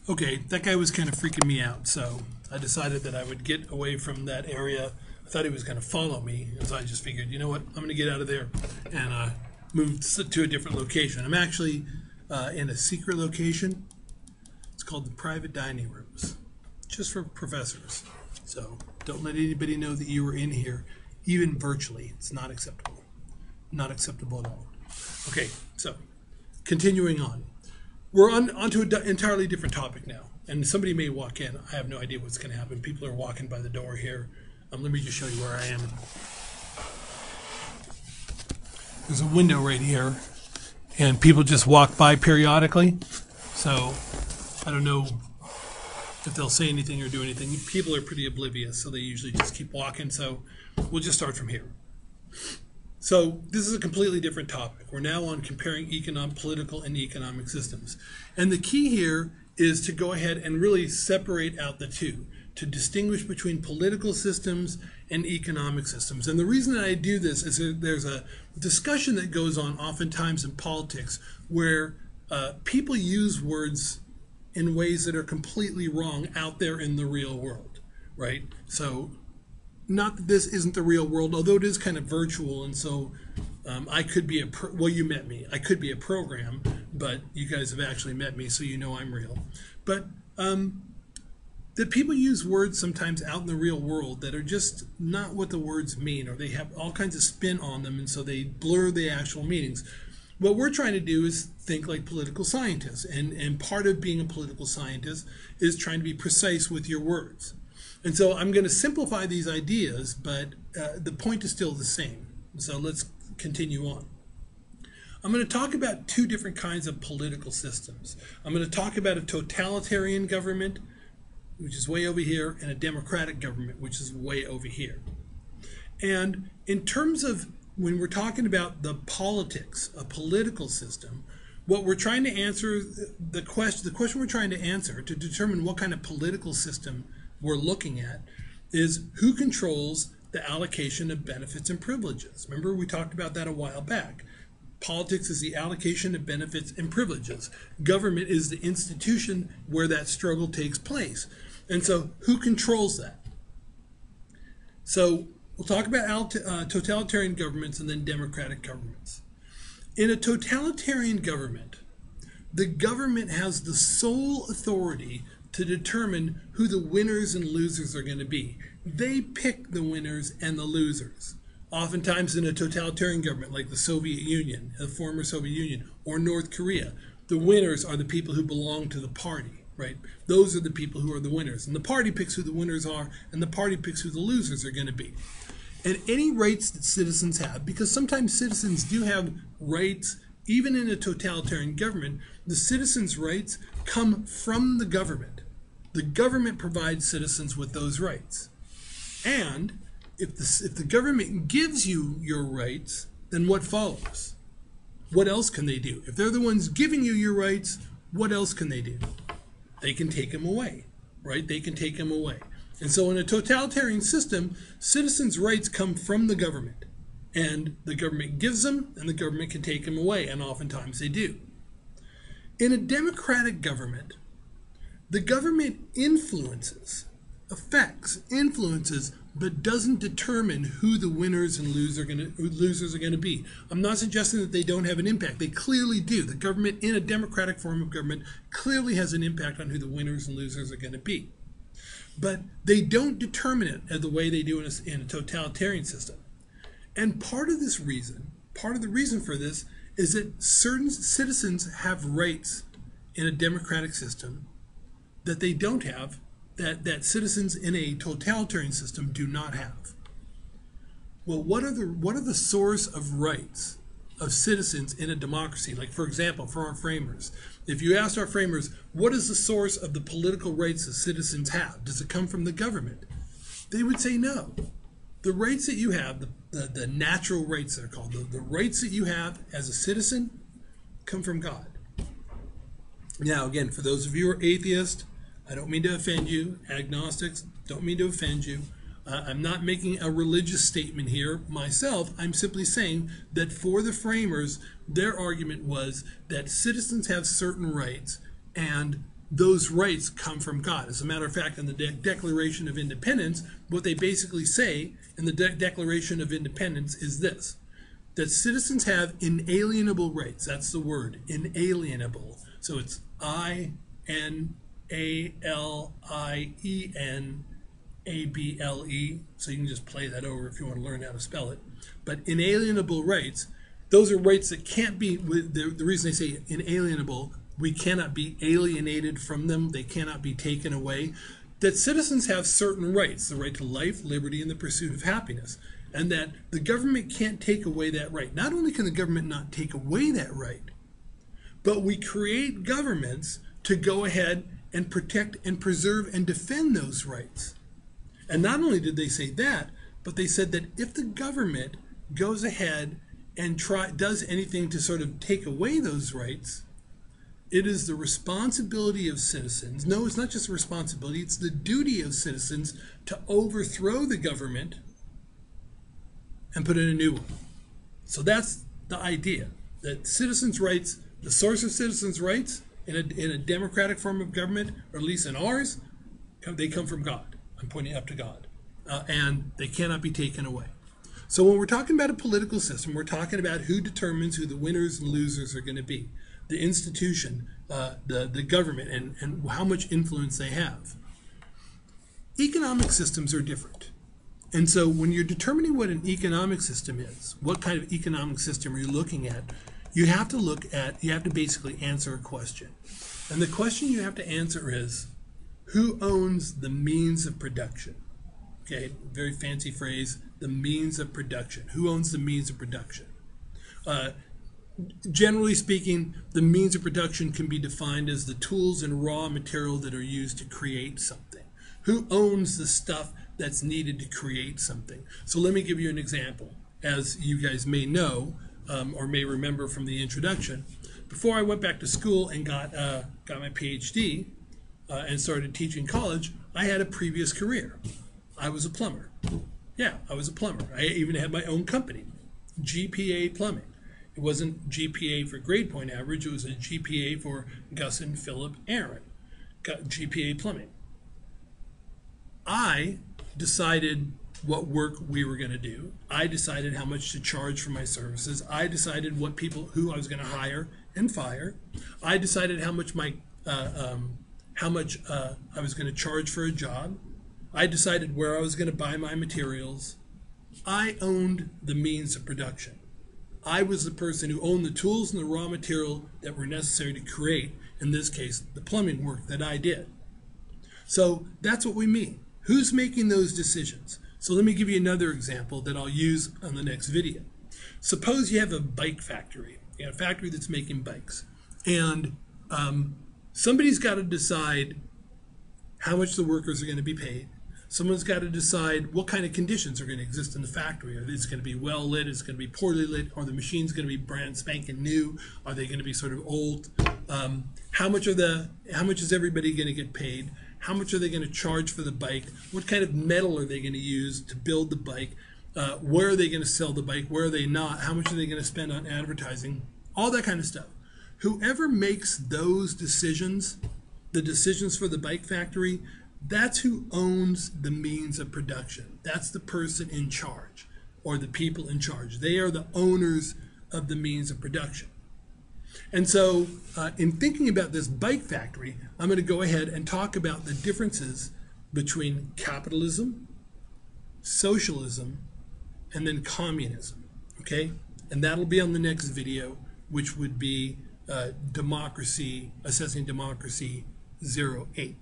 Okay, that guy was kind of freaking me out, so I decided that I would get away from that area. I thought he was going to follow me, and so I just figured, you know what, I'm going to get out of there and move to a different location. I'm actually in a secret location. It's called the private dining rooms, just for professors. So don't let anybody know that you were in here, even virtually. It's not acceptable. Not acceptable at all. Okay, so continuing on. We're onto an entirely different topic now, and somebody may walk in. I have no idea what's going to happen. People are walking by the door here. Let me just show you where I am. There's a window right here, and people just walk by periodically. So I don't know if they'll say anything or do anything. People are pretty oblivious, so they usually just keep walking. So we'll just start from here. So this is a completely different topic. We're now on comparing political and economic systems. And the key here is to go ahead and really separate out the two, to distinguish between political systems and economic systems. And the reason that I do this is there's a discussion that goes on oftentimes in politics where people use words in ways that are completely wrong out there in the real world, right? So not that this isn't the real world, although it is kind of virtual, and so I could be well, you met me. I could be a program, but you guys have actually met me, so you know I'm real. But that people use words sometimes out in the real world that are just not what the words mean, or they have all kinds of spin on them, and so they blur the actual meanings. What we're trying to do is think like political scientists, and part of being a political scientist is trying to be precise with your words. And so I'm going to simplify these ideas, but the point is still the same. So let's continue on. I'm going to talk about two different kinds of political systems. I'm going to talk about a totalitarian government, which is way over here, and a democratic government, which is way over here. And in terms of when we're talking about the politics, a political system, what we're trying to answer, the question we're trying to answer to determine what kind of political system we're looking at is who controls the allocation of benefits and privileges. Remember, we talked about that a while back. Politics is the allocation of benefits and privileges. Government is the institution where that struggle takes place. And so who controls that? So we'll talk about totalitarian governments and then democratic governments. In a totalitarian government, the government has the sole authority to determine who the winners and losers are going to be. They pick the winners and the losers. Oftentimes in a totalitarian government like the Soviet Union, the former Soviet Union, or North Korea, the winners are the people who belong to the party, right? Those are the people who are the winners. And the party picks who the winners are, and the party picks who the losers are going to be. And any rights that citizens have, because sometimes citizens do have rights, even in a totalitarian government, the citizens' rights come from the government. The government provides citizens with those rights. And if the government gives you your rights, then what follows? What else can they do? If they're the ones giving you your rights, what else can they do? They can take them away, right? They can take them away. And so in a totalitarian system, citizens' rights come from the government. And the government gives them, and the government can take them away, and oftentimes they do. In a democratic government, the government influences, but doesn't determine who the winners and losers are going to be. I'm not suggesting that they don't have an impact. They clearly do. The government, in a democratic form of government, clearly has an impact on who the winners and losers are going to be. But they don't determine it the way they do in a totalitarian system. And part of the reason for this is that certain citizens have rights in a democratic system that they don't have, that citizens in a totalitarian system do not have. Well, what are the source of rights of citizens in a democracy? Like, for example, for our framers, if you asked our framers, what is the source of the political rights that citizens have? Does it come from the government? They would say no. The rights that you have, the natural rights they're called, the rights that you have as a citizen come from God. Now, again, for those of you who are atheists, I don't mean to offend you. Agnostics, don't mean to offend you. I'm not making a religious statement here myself. I'm simply saying that for the framers, their argument was that citizens have certain rights, and those rights come from God. As a matter of fact, in the Declaration of Independence, what they basically say in the Declaration of Independence is this, that citizens have inalienable rights. That's the word, inalienable. So it's INALIENABLE. So you can just play that over if you want to learn how to spell it. But inalienable rights, those are rights that can't be, the reason they say inalienable, we cannot be alienated from them. They cannot be taken away. That citizens have certain rights, the right to life, liberty, and the pursuit of happiness. And that the government can't take away that right. Not only can the government not take away that right, but we create governments to go ahead and protect and preserve and defend those rights. And not only did they say that, but they said that if the government goes ahead and does anything to sort of take away those rights, it is the responsibility of citizens. No, it's not just a responsibility, it's the duty of citizens to overthrow the government and put in a new one. So that's the idea, that citizens' rights, the source of citizens' rights in a democratic form of government, or at least in ours, they come from God. I'm pointing up to God. And they cannot be taken away. So when we're talking about a political system, we're talking about who determines who the winners and losers are going to be. The institution, the government, and how much influence they have. Economic systems are different. And so when you're determining what an economic system is, what kind of economic system are you looking at, you have to basically answer a question. And the question you have to answer is, who owns the means of production? Okay, very fancy phrase, the means of production. Who owns the means of production? Generally speaking, the means of production can be defined as the tools and raw material that are used to create something. Who owns the stuff that's needed to create something? So let me give you an example. As you guys may know, or may remember from the introduction, before I went back to school and got my PhD and started teaching college, I had a previous career. I was a plumber. Yeah, I was a plumber. I even had my own company, GPA Plumbing. It wasn't GPA for grade point average, it was a GPA for Gus and Philip Aaron, GPA Plumbing. I decided what work we were going to do. I decided how much to charge for my services. I decided who I was going to hire and fire. I decided how much I was going to charge for a job. I decided where I was going to buy my materials. I owned the means of production. I was the person who owned the tools and the raw material that were necessary to create, in this case, the plumbing work that I did. So that's what we mean. Who's making those decisions? So let me give you another example that I'll use on the next video. Suppose you have a bike factory. You have a factory that's making bikes. And somebody's got to decide how much the workers are going to be paid. Someone's got to decide what kind of conditions are going to exist in the factory. Are these going to be well lit? Is it going to be poorly lit? Are the machines going to be brand spanking new? Are they going to be sort of old? How much is everybody going to get paid? How much are they going to charge for the bike? What kind of metal are they going to use to build the bike? Where are they going to sell the bike? Where are they not? How much are they going to spend on advertising? All that kind of stuff. Whoever makes those decisions, the decisions for the bike factory, that's who owns the means of production. That's the person in charge, or the people in charge. They are the owners of the means of production. And so in thinking about this bike factory, I'm going to go ahead and talk about the differences between capitalism, socialism, and then communism. Okay? And that'll be on the next video, which would be Democracy, Assessing Democracy 08.